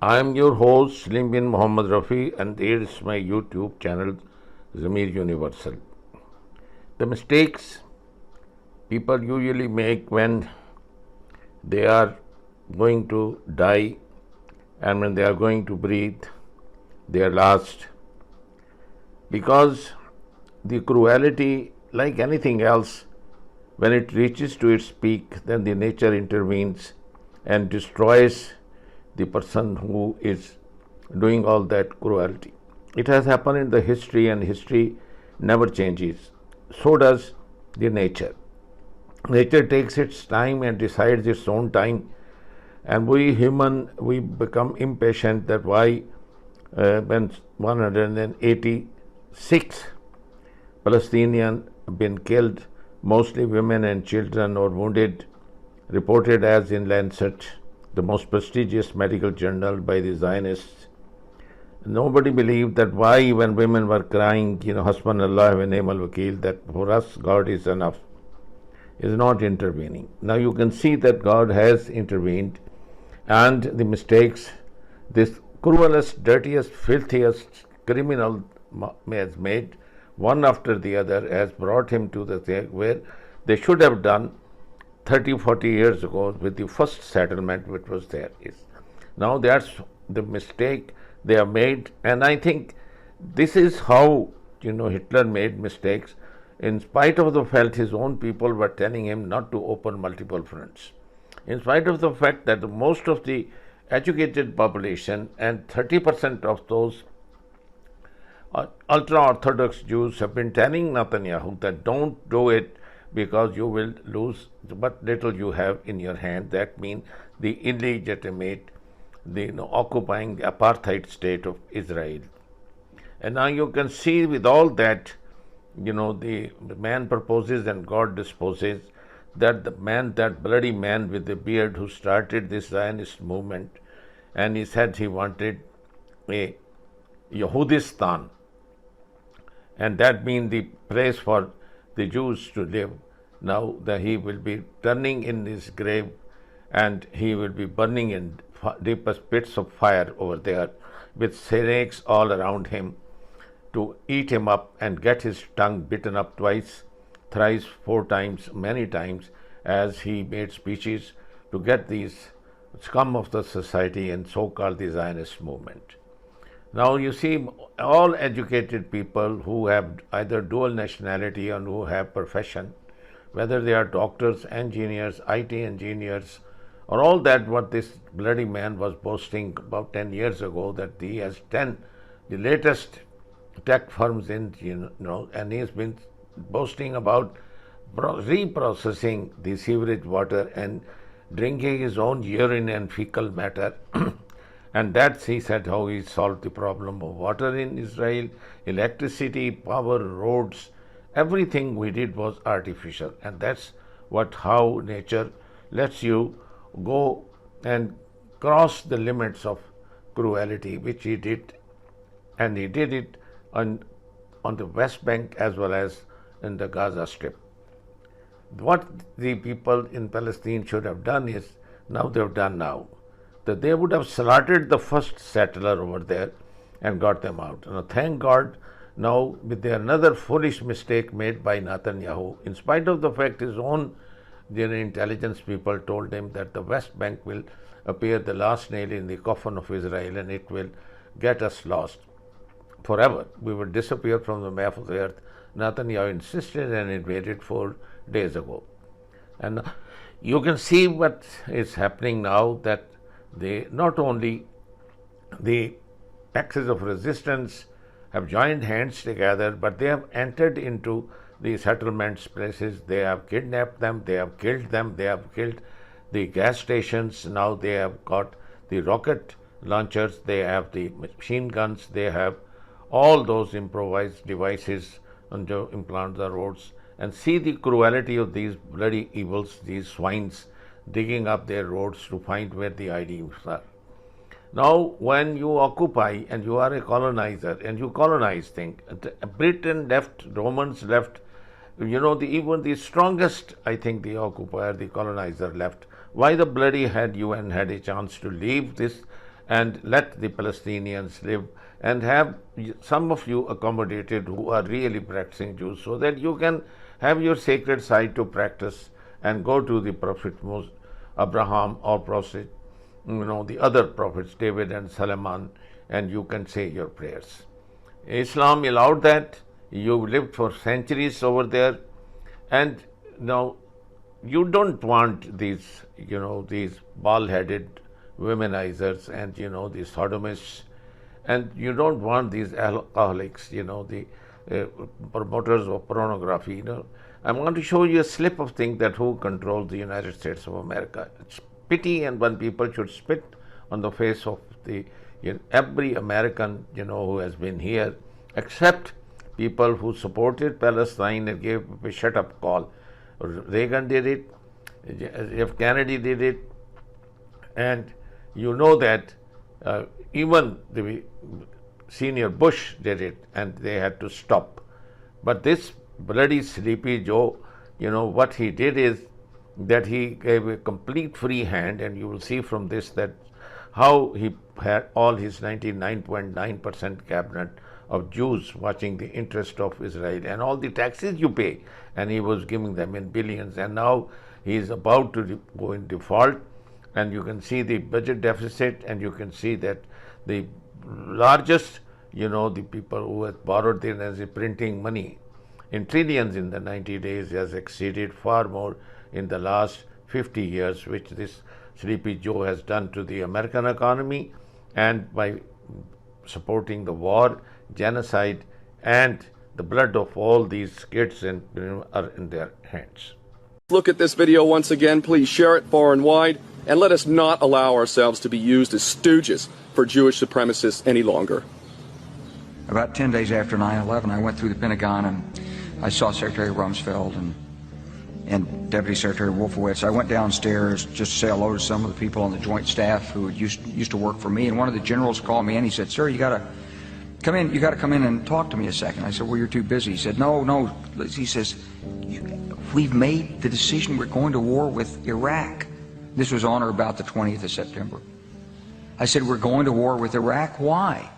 I am your host, Slim bin Muhammad Rafi, and here is my YouTube channel, Zamir Universal. The mistakes people usually make when they are going to die and when they are going to breathe their last, because the cruelty, like anything else, when it reaches to its peak, then the nature intervenes and destroys the person who is doing all that cruelty. It has happened in the history, and history never changes. So does the nature. Nature takes its time and decides its own time, and we human we become impatient that why when 186 Palestinians have been killed, mostly women and children, or wounded, reported as in Lancet, the most prestigious medical journal by the Zionists. Nobody believed that why, when women were crying, Hasbun Allah wa ni'mal wakil, that for us God is enough, is not intervening. Now you can see that God has intervened, and the mistakes this cruelest, dirtiest, filthiest criminal has made, one after the other, has brought him to the thing where they should have done 30, 40 years ago with the first settlement which was there. Now that's the mistake they have made, and I think this is how Hitler made mistakes, in spite of the fact his own people were telling him not to open multiple fronts, in spite of the fact that most of the educated population and 30% of those ultra-Orthodox Jews have been telling Netanyahu that don't do it because you will lose what little you have in your hand. That means the illegitimate, occupying the apartheid state of Israel. And now you can see with all that, the man proposes and God disposes, that the man, that bloody man with the beard who started this Zionist movement, and he said he wanted a Yehudistan, and that means the place for the Jews to live. Now that he will be turning in his grave, and he will be burning in deepest pits of fire over there, with snakes all around him to eat him up and get his tongue bitten up twice, thrice, 4 times, many times, as he made speeches to get these scum of the society and so-called the Zionist movement. Now you see, all educated people who have either dual nationality and who have profession, whether they are doctors, engineers, IT engineers, or all that, what this bloody man was boasting about 10 years ago, that he has 10, the latest tech firms in, and he has been boasting about reprocessing the sewerage water and drinking his own urine and fecal matter. And that's, he said, how he solved the problem of water in Israel, electricity, power, roads. Everything we did was artificial, and that's how nature lets you go and cross the limits of cruelty, which he did, and he did it on the West Bank as well as in the Gaza Strip. What the people in Palestine should have done is, now they've done now, that they would have slaughtered the first settler over there and got them out. Now, thank God, now with another foolish mistake made by Natenyahu, in spite of the fact his own intelligence people told him that the West Bank will appear the last nail in the coffin of Israel, and it will get us lost forever. We will disappear from the map of the earth. Natenyahu insisted and invaded 4 days ago. And you can see what is happening now, that they not only the axis of resistance have joined hands together, but they have entered into the settlements places. They have kidnapped them, they have killed them, they have killed the gas stations. Now they have got the rocket launchers, they have the machine guns, they have all those improvised devices to implant the roads. And see the cruelty of these bloody evils, these swines, digging up their roads to find where the IDs are. Now, when you occupy and you are a colonizer and you colonize things, Britain left, Romans left, even the strongest, I think, the occupier, the colonizer left. Why the bloody UN had a chance to leave this and let the Palestinians live, and have some of you accommodated who are really practicing Jews, so that you can have your sacred site to practice and go to the Prophet Abraham or Prophet, the other prophets, David and Solomon, and you can say your prayers. Islam allowed that. You lived for centuries over there, and now you don't want these, these bald-headed womenizers and, these sodomists, and you don't want these alcoholics, the promoters of pornography. I want to show you a slip of thing that who controls the United States of America. It's pity, and when people should spit on the face of every American, who has been here, except people who supported Palestine and gave a shut-up call. Reagan did it, F. Kennedy did it, and that even the senior Bush did it, and they had to stop. But this bloody Sleepy Joe, what he did is that he gave a complete free hand, and you will see from this that how he had all his 99.9% cabinet of Jews watching the interest of Israel and all the taxes you pay, and he was giving them in billions, and now he is about to go in default, and you can see the budget deficit, and you can see that the largest, the people who have borrowed in as a printing money in trillions in the 90 days has exceeded far more in the last 50 years, which this Sleepy Joe has done to the American economy, and by supporting the war, genocide, and the blood of all these kids are in their hands. Look at this video once again. Please share it far and wide, and let us not allow ourselves to be used as stooges for Jewish supremacists any longer. About 10 days after 9/11, I went through the Pentagon and I saw Secretary Rumsfeld and Deputy Secretary Wolfowitz. I went downstairs just to say hello to some of the people on the Joint Staff who used to work for me, and one of the generals called me and he said, "Sir, you got to come in and talk to me a second." I said, "Well, you're too busy." He said, No. He says, "We've made the decision. We're going to war with Iraq." This was on or about the 20th of September. I said, "We're going to war with Iraq. Why?"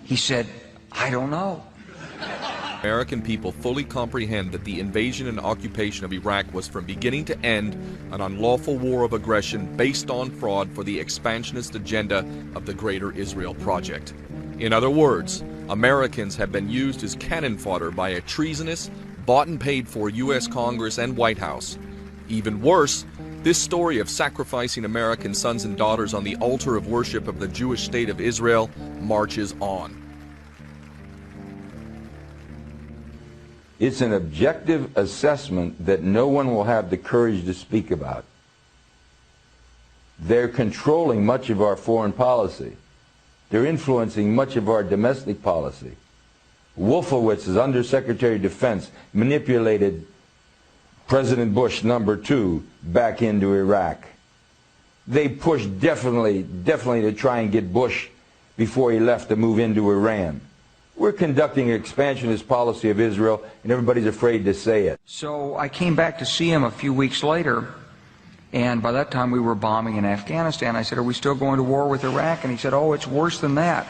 He said, "I don't know." American people fully comprehend that the invasion and occupation of Iraq was from beginning to end an unlawful war of aggression based on fraud for the expansionist agenda of the Greater Israel Project. In other words, Americans have been used as cannon fodder by a treasonous, bought and paid for U.S. Congress and White House. Even worse, this story of sacrificing American sons and daughters on the altar of worship of the Jewish state of Israel marches on. It's an objective assessment that no one will have the courage to speak about. They're controlling much of our foreign policy. They're influencing much of our domestic policy. Wolfowitz, as Undersecretary of Defense, manipulated President Bush #2 back into Iraq. They pushed definitely to try and get Bush before he left to move into Iran. We're conducting an expansionist policy of Israel, and everybody's afraid to say it. So I came back to see him a few weeks later, and by that time we were bombing in Afghanistan. I said, "Are we still going to war with Iraq?" And he said, "Oh, it's worse than that."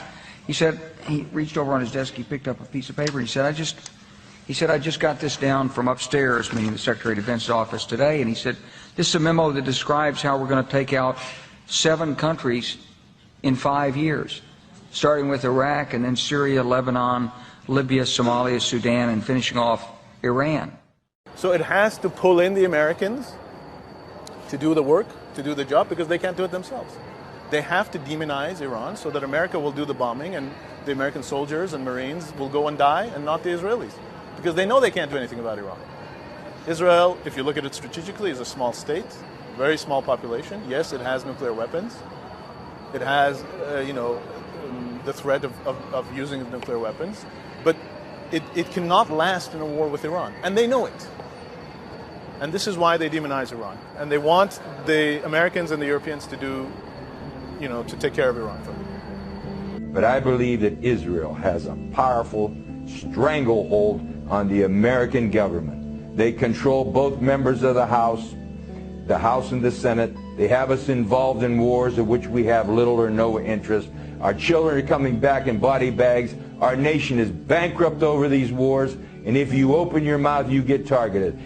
He said, he reached over on his desk, he picked up a piece of paper, he said, I just got this down from upstairs," meaning the Secretary of Defense's office today, and he said, "This is a memo that describes how we're going to take out 7 countries in 5 years. Starting with Iraq, and then Syria, Lebanon, Libya, Somalia, Sudan, and finishing off Iran." So it has to pull in the Americans to do the work, to do the job, because they can't do it themselves. They have to demonize Iran so that America will do the bombing, and the American soldiers and Marines will go and die, and not the Israelis, because they know they can't do anything about Iran. Israel, if you look at it strategically, is a small state, very small population. Yes, it has nuclear weapons. It has, the threat of using nuclear weapons, but it cannot last in a war with Iran, and they know it. And this is why they demonize Iran, and they want the Americans and the Europeans to do, to take care of Iran for them. But I believe that Israel has a powerful stranglehold on the American government. They control both members of the House. the House and the Senate. They have us involved in wars of which we have little or no interest. Our children are coming back in body bags. Our nation is bankrupt over these wars, and if you open your mouth, you get targeted.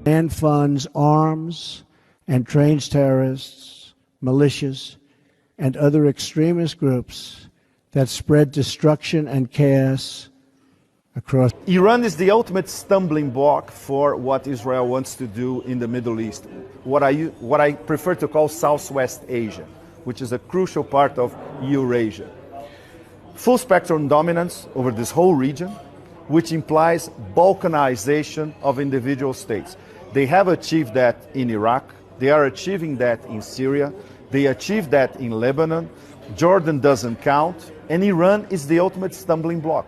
And funds arms and trains terrorists, militias, and other extremist groups that spread destruction and chaos across. Iran is the ultimate stumbling block for what Israel wants to do in the Middle East, what I prefer to call Southwest Asia, which is a crucial part of Eurasia. Full spectrum dominance over this whole region, which implies balkanization of individual states. They have achieved that in Iraq, they are achieving that in Syria, they achieved that in Lebanon, Jordan doesn't count, and Iran is the ultimate stumbling block.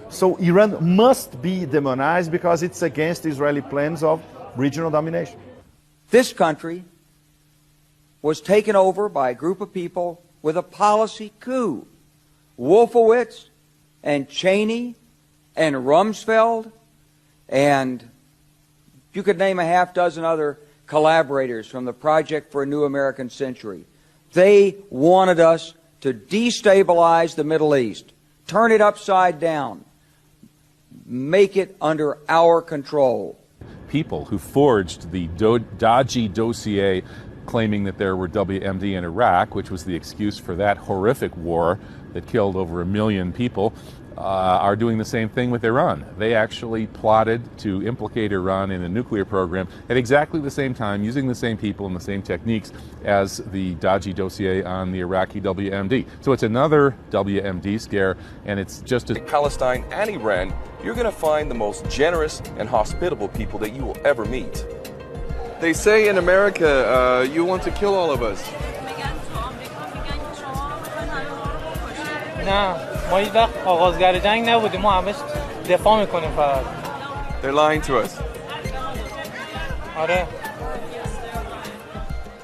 So Iran must be demonized because it's against Israeli plans of regional domination. This country was taken over by a group of people with a policy coup. Wolfowitz and Cheney and Rumsfeld, and you could name a half dozen other collaborators from the Project for a New American Century. They wanted us to destabilize the Middle East, turn it upside down, make it under our control. People who forged the dodgy dossier claiming that there were WMD in Iraq, which was the excuse for that horrific war that killed over 1 million people, are doing the same thing with Iran. They actually plotted to implicate Iran in a nuclear program at exactly the same time, using the same people and the same techniques as the dodgy dossier on the Iraqi WMD. So it's another WMD scare, and it's just as Palestine and Iran, you're going to find the most generous and hospitable people that you will ever meet. They say in America, you want to kill all of us. ما هیچ وقت آغازگر جنگ نبودیم ما همش دفاع میکنیم فقط. They're lying to us. آره.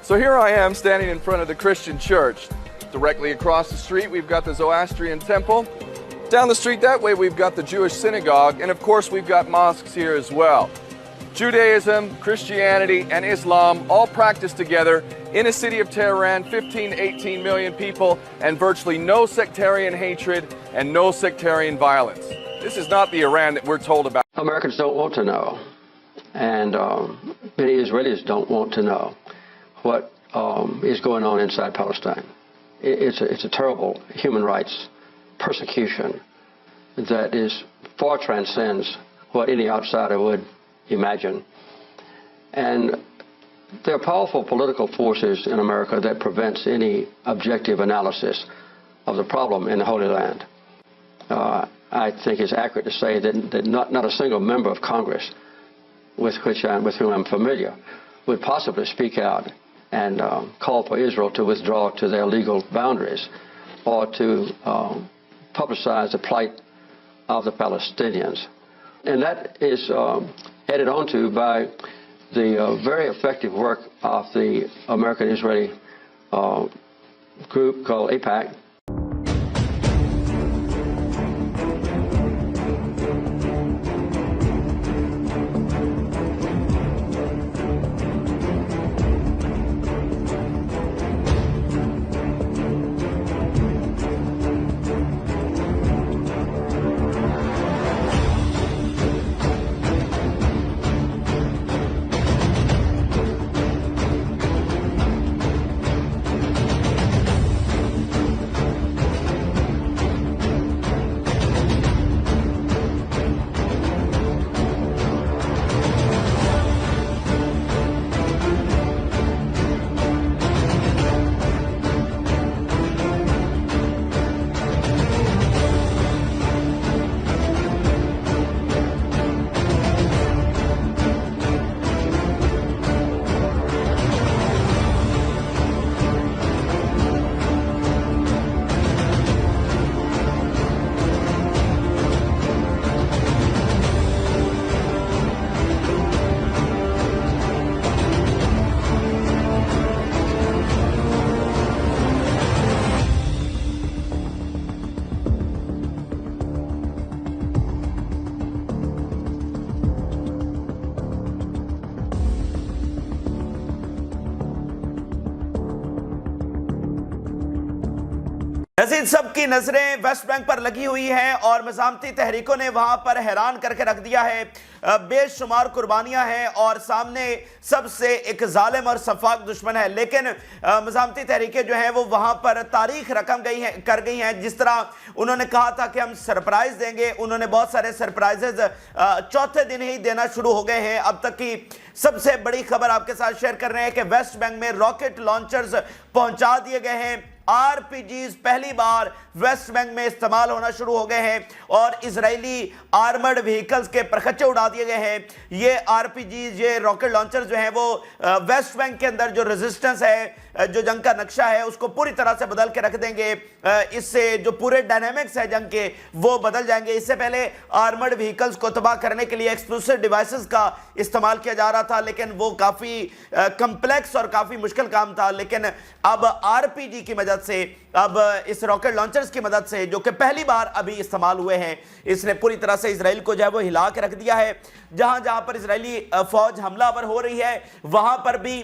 So here I am standing in front of the Christian church. Directly across the street we've got the Zoroastrian temple. Down the street that way we've got the Jewish synagogue, and of course we've got mosques here as well. Judaism, Christianity, and Islam all practiced together in a city of Tehran, 15 to 18 million people, and virtually no sectarian hatred and no sectarian violence. This is not the Iran that we're told about. Americans don't want to know, and many Israelis don't want to know what is going on inside Palestine. It's a terrible human rights persecution that far transcends what any outsider would imagine. And there are powerful political forces in America that prevents any objective analysis of the problem in the Holy Land. I think it's accurate to say that not a single member of Congress with whom I'm familiar would possibly speak out and call for Israel to withdraw to their legal boundaries or to publicize the plight of the Palestinians. And that is added onto by the very effective work of the American-Israeli group called AIPAC. ऐसे इन सब की नजरें West Bank पर लगी हुई हैं और मज़ामती तहरीकों ने वहां पर हैरान करके रख दिया है। बेशुमार कुर्बानियां हैं और सामने सबसे एक जालिम और सफाक दुश्मन है, लेकिन मज़ामती तहरीकें जो हैं वो वहां पर तारीख रकम कर गई हैं। जिस तरह उन्होंने कहा था कि हम सरप्राइज देंगे, उन्होंने बहुत सारे सरप्राइजेज चौथे दिन ही देना शुरू हो गए हैं। अब तक की सबसे बड़ी खबर आपके साथ शेयर कर रहे हैं कि वेस्ट बैंक में रॉकेट लॉन्चर्स पहुंचा दिए गए हैं। आरपीजीज पहली बार वेस्ट बैंक में इस्तेमाल होना शुरू हो गए हैं और इजरायली आर्मर्ड व्हीकल्स के परखच्चे उड़ा दिए गए हैं। ये आरपीजीज, ये रॉकेट लॉन्चर्स जो हैं वो वेस्ट बैंक के अंदर जो रेजिस्टेंस है, जो जंग का नक्शा है, उसको पूरी तरह से बदल के रख देंगे। इससे जो पूरे डायनामिक्स है जंग के वो बदल जाएंगे। इससे पहले आर्मर्ड व्हीकल्स को तबाह करने के लिए एक्सप्लोसिव डिवाइसेस का इस्तेमाल किया जा रहा था, लेकिन वो काफी कॉम्प्लेक्स और काफी मुश्किल काम था। लेकिन अब आरपीजी की मदद से, अब इस रॉकेट लॉन्चर्स की मदद से, जो कि पहली बार अभी इस्तेमाल हुए हैं, इसने पूरी तरह से इजराइल को जो है वो हिला के रख दिया है। जहां जहां पर इजरायली फौज हमलावर हो रही है वहां पर भी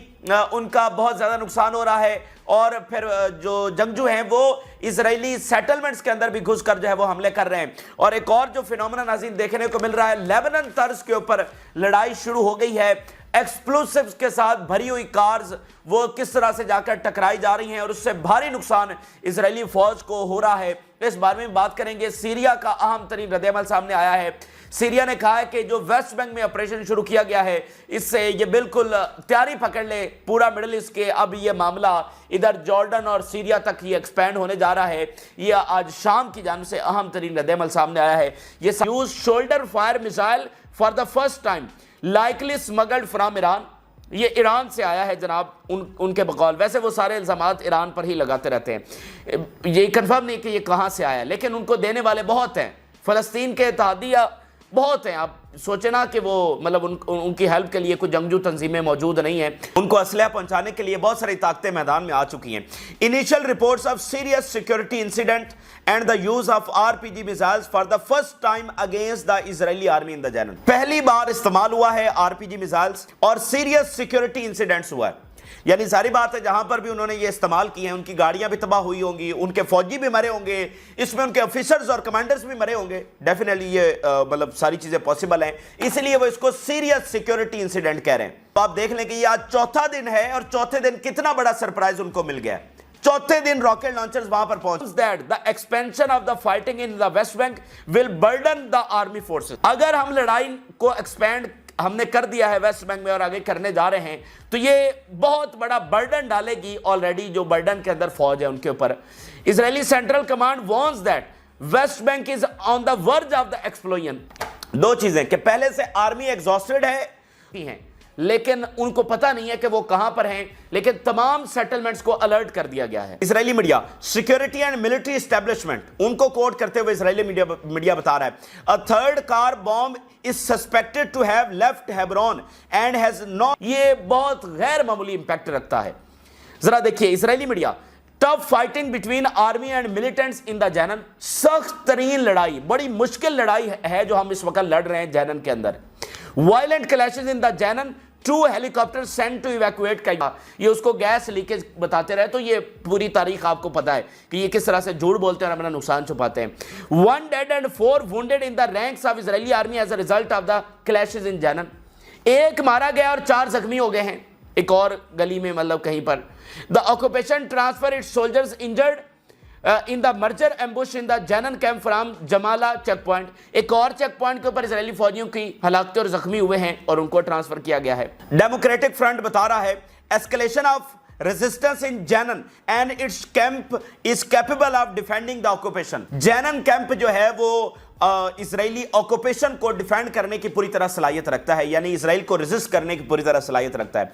उनका बहुत ज्यादा नुकसान हो रहा है और फिर जो जंगजू हैं वो इजरायली सेटलमेंट्स के अंदर भी घुसकर जो है वो हमले कर रहे हैं। और एक और जो फिनोमेना नाज़रीन देखने को मिल रहा है, लेबनान तर्ज के ऊपर लड़ाई शुरू हो गई है। एक्सप्लोसिव्स के साथ भरी हुई कार्स वो किस तरह से जाकर टकराई जा रही हैं और उससे भारी नुकसान इजरायली फौज को हो रहा है। इस बारे में बात करेंगे। सीरिया का अहम तरीन रद्द-ए-अमल सामने आया है। सीरिया ने कहा है कि जो वेस्ट बैंक में ऑपरेशन शुरू किया गया है, इससे ये बिल्कुल तैयारी पकड़ ले पूरा मिडिल ईस्ट के। अब ये मामला इधर जॉर्डन और सीरिया तक ही एक्सपेंड होने जा रहा है। ये आज शाम की जानिब से अहम तरीन रद्द-ए-अमल सामने आया है। ये use shoulder fire missile for the first time likely smuggled from Iran. ये ईरान से आया है जनाब, उनके बकौल। वैसे वो सारे इल्जामात ईरान पर ही लगाते रहते हैं, ये कंफर्म नहीं कि ये कहाँ से आया, लेकिन उनको देने वाले बहुत हैं। फ़लस्तीन के इत्तेहादिया बहुत हैं। आप सोचे ना कि वो मतलब उनकी हेल्प के लिए कोई जंगजू तंजीमें मौजूद नहीं है। उनको असलहा पहुंचाने के लिए बहुत सारी ताकतें मैदान में आ चुकी हैं। Initial reports of serious security incident and the use of RPG missiles for the first time against the Israeli army in the Jenin. पहली बार इस्तेमाल हुआ है आरपीजी मिसाइल्स और सीरियस सिक्योरिटी इंसिडेंट्स हुआ है। यानी सारी बात है, जहां पर भी उन्होंने ये इस्तेमाल किए हैं उनकी गाड़ियां भी तबाह हुई होंगी, उनके फौजी भी मरे होंगे, इसमें उनके ऑफिसर्स और कमांडर्स भी मरे होंगे। डेफिनेटली ये मतलब सारी चीजें पॉसिबल हैं, इसलिए वो इसको सीरियस सिक्योरिटी इंसिडेंट कह रहे हैं। तो आप देख लें कि ये आज चौथा दिन है और चौथे दिन कितना बड़ा सरप्राइज उनको मिल गया। चौथे दिन रॉकेट लॉन्चर्स वहां पर पहुंचे। That the expansion of the fighting in the West Bank will burden the army forces. अगर हम लड़ाई को एक्सपेंड हमने कर दिया है वेस्ट बैंक में और आगे करने जा रहे हैं, तो ये बहुत बड़ा बर्डन डालेगी ऑलरेडी जो बर्डन के अंदर फौज है उनके ऊपर। Israeli central command warns that West Bank is on the verge of the explosion. दो चीजें कि पहले से आर्मी एग्जॉस्टेड है लेकिन उनको पता नहीं है कि वो कहां पर हैं, लेकिन तमाम सेटलमेंट्स को अलर्ट कर दिया गया है। Israeli media security and military establishment उनको कोट करते हुए इजरायली मीडिया बता रहा है, a third car bomb is suspected to have left Hebron and has not. ये बहुत गैर मामूली इंपैक्ट रखता है। जरा देखिए Israeli media, tough fighting between army and militants in the Jenin. सख्त तरीन लड़ाई, बड़ी मुश्किल लड़ाई है जो हम इस वक्त लड़ रहे हैं जेनन के अंदर। Violent clashes in the Jenin, 2 helicopter sent to evacuate का। ये उसको गैस लीकेज बताते रहे, तो ये पूरी तारीख आपको पता है कि ये किस तरह से झूठ बोलते हैं और अपना नुकसान छुपाते हैं। 1 dead and 4 wounded in the ranks of Israeli army as a result of the clashes in Jenin. 1 मारा गया और 4 जख्मी हो गए हैं एक और गली में, मतलब कहीं पर। The occupation transfer its soldiers injured in the merger ambush in the Jenin camp from Jamala check point. एक और चेक पॉइंट के ऊपर इजरायली फौजियों की हलाकतें और जख्मी हुए हैं और उनको ट्रांसफर किया गया है। डेमोक्रेटिक फ्रंट बता रहा है escalation of resistance in जेनन and it's camp is capable of defending the occupation. जेनन camp जो है वो इजरायली ऑक्यूपेशन को डिफेंड करने की पूरी तरह सलाहियत रखता है, यानी इजराइल को रेजिस्ट करने की पूरी तरह सलाहियत रखता है।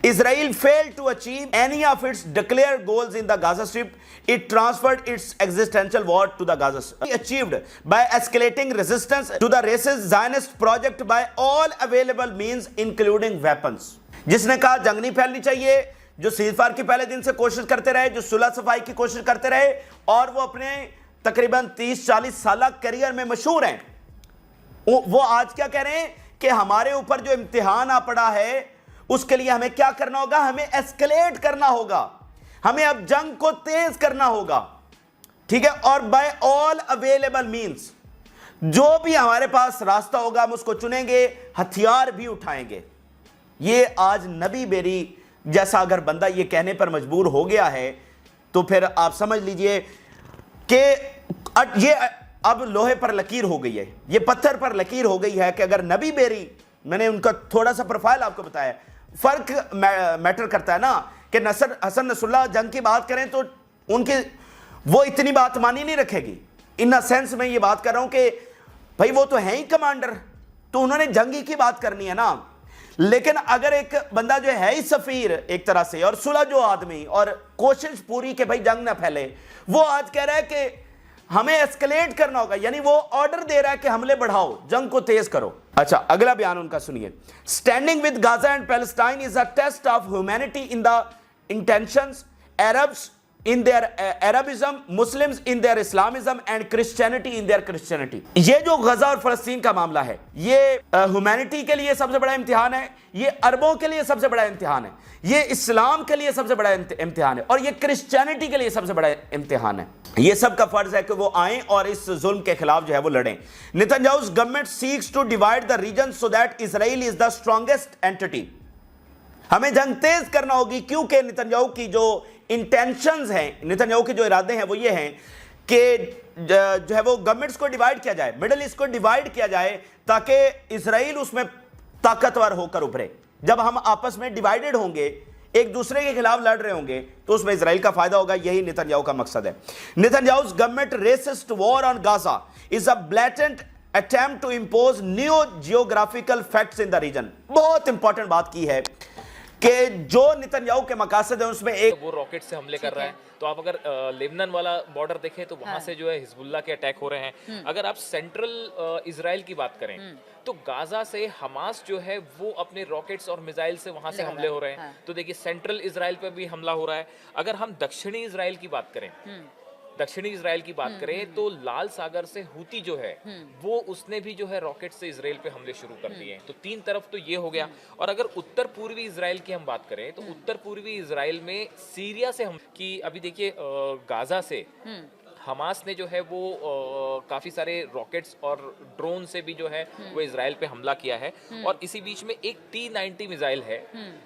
Israel failed to achieve any of its declared goals in the Gaza strip, it transferred its existential war to the Gaza Strip, achieved by escalating resistance to the racist Zionist project by all available means including weapons। जिसने कहा जंग नहीं फैलनी चाहिए, जो ceasefire की पहले दिन से कोशिश करते रहे, जो सुलह सफाई की कोशिश करते रहे और वो अपने तकरीबन 30-40 साल करियर में मशहूर हैं, वो आज क्या कह रहे हैं कि हमारे ऊपर जो इम्तिहान आ पड़ा है उसके लिए हमें क्या करना होगा, हमें एस्केलेट करना होगा, हमें अब जंग को तेज करना होगा। ठीक है, और बाय ऑल अवेलेबल मींस, जो भी हमारे पास रास्ता होगा हम उसको चुनेंगे, हथियार भी उठाएंगे। ये आज नबी बेरी जैसा अगर बंदा ये कहने पर मजबूर हो गया है तो फिर आप समझ लीजिए कि ये अब लोहे पर लकीर हो गई है, ये पत्थर पर लकीर हो गई है कि अगर नबी बेरी, मैंने उनका थोड़ा सा प्रोफाइल आपको बताया, फर्क मैटर करता है ना कि हसन नसरुल्लाह जंग की बात करें तो उनकी वो इतनी बात मानी नहीं रखेगी। इन सेंस में ये बात कर रहा हूं कि भाई वो तो है ही कमांडर, तो उन्होंने जंगी की बात करनी है ना। लेकिन अगर एक बंदा जो है ही सफीर एक तरह से और सुलह जो आदमी और कोशिश पूरी कि भाई जंग ना फैले, वो आज कह रहा है कि हमें एस्केलेट करना होगा, यानी वो ऑर्डर दे रहा है कि हमले बढ़ाओ, जंग को तेज करो। अच्छा, अगला बयान उनका सुनिए। Standing with Gaza and Palestine is a test of humanity in the intentions, Arabs in their Arabism, Muslims in their Islamism and Christianity in their Christianity। ये जो गजा और फलस्तीन का मामला है, ये ह्यूमैनिटी के लिए सबसे बड़ा इम्तिहान है, ये अरबों के लिए सबसे बड़ा इम्तिहान है, ये इस्लाम के लिए सबसे बड़ा इम्तिहान है, और ये क्रिश्चियनिटी के लिए सबसे बड़ा इम्तिहान है। ये सब का फर्ज है कि वो आए और इस जुल्म के खिलाफ जो है वो लड़ें। Netanyahu's government seeks to divide the region so that Israel is the strongest entity. हमें जंग तेज करना होगी क्योंकि नेतन्याहू की जो इंटेंशंस हैं, नेतन्याहू के जो इरादे हैं वो ये हैं कि जो है वो गवर्नमेंट्स को डिवाइड किया जाए, मिडिल ईस्ट को डिवाइड किया जाए ताकि इजराइल उसमें ताकतवर होकर उभरे। जब हम आपस में डिवाइडेड होंगे, एक दूसरे के खिलाफ लड़ रहे होंगे, तो उसमें इजराइल का फायदा होगा। यही नेतन्याहू का मकसद है। Netanyahu's government racist war on Gaza is a blatant attempt to impose new geographical facts in the region. बहुत इंपॉर्टेंट बात की है कि जो नेतन्याहू के मकासद है उसमें एक वो रॉकेट से हमले कर रहा है। तो आप अगर लेबनान वाला बॉर्डर देखें तो वहां से जो है हिजबुल्ला के अटैक हो रहे हैं। अगर आप सेंट्रल इजराइल की बात करें तो गाजा से हमास जो है वो अपने रॉकेट्स और मिसाइल से वहां से हमले हो रहे हैं। तो देखिए सेंट्रल इजराइल पे भी हमला हो रहा है। अगर हम दक्षिणी इजराइल की बात करें, दक्षिणी इजराइल की बात करें तो लाल सागर से हूती जो है वो उसने भी जो है रॉकेट से इजराइल पे हमले शुरू कर दिए हैं। तो तीन तरफ तो ये हो गया। और अगर उत्तर पूर्वी इजराइल की हम बात करें तो उत्तर पूर्वी इजराइल में सीरिया से हम कि अभी देखिए गाजा से हमास ने जो है वो काफ़ी सारे रॉकेट्स और ड्रोन से भी जो है वो इजराइल पे हमला किया है। और इसी बीच में एक T-90 मिसाइल है।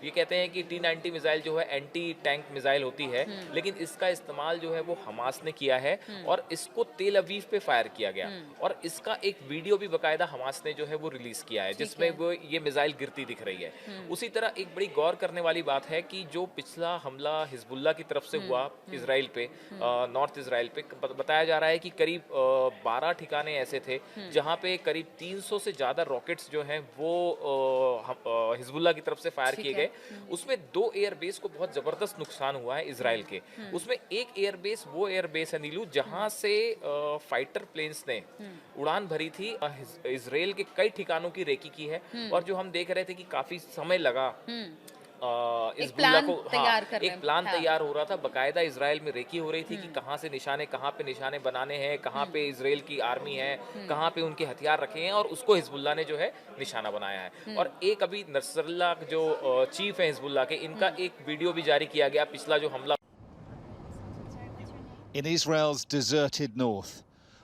ये कहते हैं कि T-90 मिसाइल जो है एंटी टैंक मिसाइल होती है, लेकिन इसका इस्तेमाल जो है वो हमास ने किया है और इसको तेल अवीव पे फायर किया गया। और इसका एक वीडियो भी बाकायदा हमास ने जो है वो रिलीज किया है जिसमें वो ये मिसाइल गिरती दिख रही है। उसी तरह एक बड़ी गौर करने वाली बात है कि जो पिछला हमला हिजबुल्ला की तरफ से हुआ इजराइल पे, नॉर्थ इजराइल पे, बताया जा रहा है कि करीब 12 ठिकाने ऐसे थे जहां पे करीब 300 से ज्यादा रॉकेट्स जो हैं वो हिजबुल्ला की तरफ से फायर किए गए। उसमें 2 एयरबेस को बहुत जबरदस्त नुकसान हुआ है इजराइल के। उसमें एक एयरबेस वो एयरबेस है नीलू जहां से फाइटर प्लेन्स ने उड़ान भरी थी। इजराइल के कई ठिकानों की रेकी की है और जो हम देख रहे थे कि काफी समय लगा इस बुल्ला को, एक प्लान तैयार हो रहा था। बकायदा इजराइल में रेकी हो रही थी कि कहाँ पे निशाने बनाने हैं, कहाँ पे इजराइल की आर्मी है, कहाँ पे उनके हथियार रखे हैं, और उसको हिजबुल्ला ने जो है निशाना बनाया है। और एक अभी नसरुल्लाह जो चीफ है हिजबुल्ला के, इनका एक वीडियो भी जारी किया गया पिछला जो हमला। In Israel's deserted north,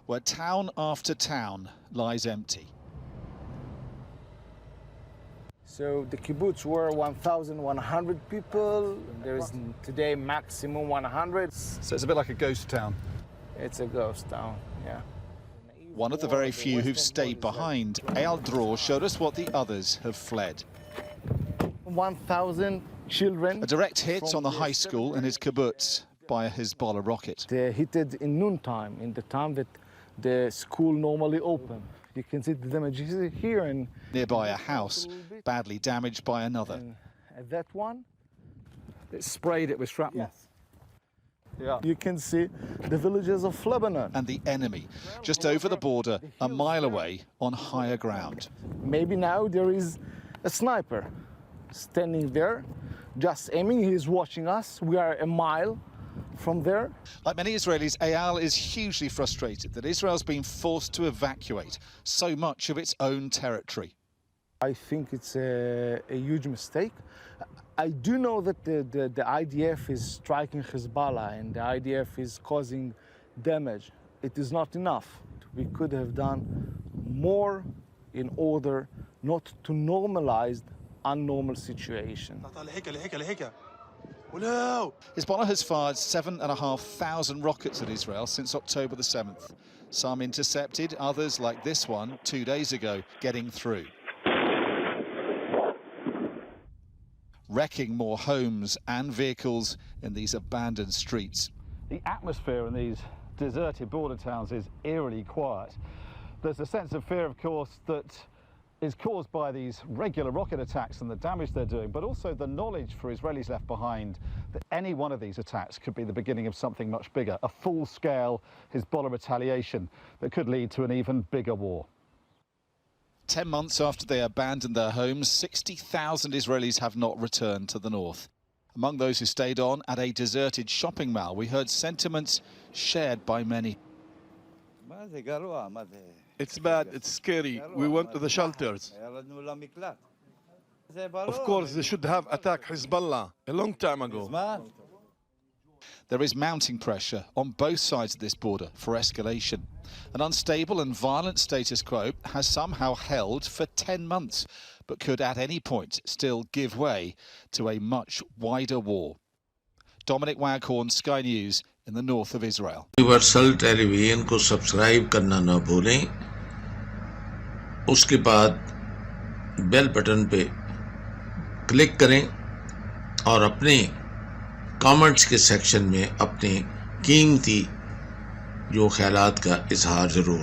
where town after town lies empty. So the kibbutz were 1,100 people. There is today maximum 100. So it's a bit like a ghost town. It's a ghost town, yeah. One of the very few who've stayed behind, Eyal Dror showed us what the others have fled. 1,000 children. A direct hit on the high school in his kibbutz by a Hezbollah rocket. They hit it in noontime, in the time that the school normally open. You can see the damages here and nearby a house, badly damaged by another. And that one, It sprayed it with shrapnel. yes. Yeah. You can see the villages of Lebanon. And the enemy, just over the border, a mile away on higher ground. Maybe now there is a sniper standing there, just aiming. He's watching us. We are a mile from there. Like many Israelis, Eyal is hugely frustrated that Israel's been forced to evacuate so much of its own territory. I think it's a huge mistake. I do know that the IDF is striking Hezbollah and the IDF is causing damage. It is not enough. We could have done more in order not to normalize unnormal situation. Hezbollah has fired 7,500 rockets at Israel since October the 7th. Some intercepted, others, like this one, 2 days ago, getting through. Wrecking more homes and vehicles in these abandoned streets. The atmosphere in these deserted border towns is eerily quiet. There's a sense of fear, of course, that is caused by these regular rocket attacks and the damage they're doing, but also the knowledge for Israelis left behind that any one of these attacks could be the beginning of something much bigger, a full-scale Hezbollah retaliation that could lead to an even bigger war. 10 months after they abandoned their homes, 60,000 Israelis have not returned to the north. Among those who stayed on at a deserted shopping mall, we heard sentiments shared by many. It's bad, it's scary. We went to the shelters. Of course, they should have attacked Hezbollah a long time ago. There is mounting pressure on both sides of this border for escalation. An unstable and violent status quo has somehow held for 10 months, but could at any point still give way to a much wider war. Dominic Waghorn, Sky News, in the north of Israel. Universal television को subscribe करना ना भूलें, उसके बाद bell button पे click करें और अपने कमेंट्स के सेक्शन में अपने कीमती जो ख्यालात का इजहार ज़रूर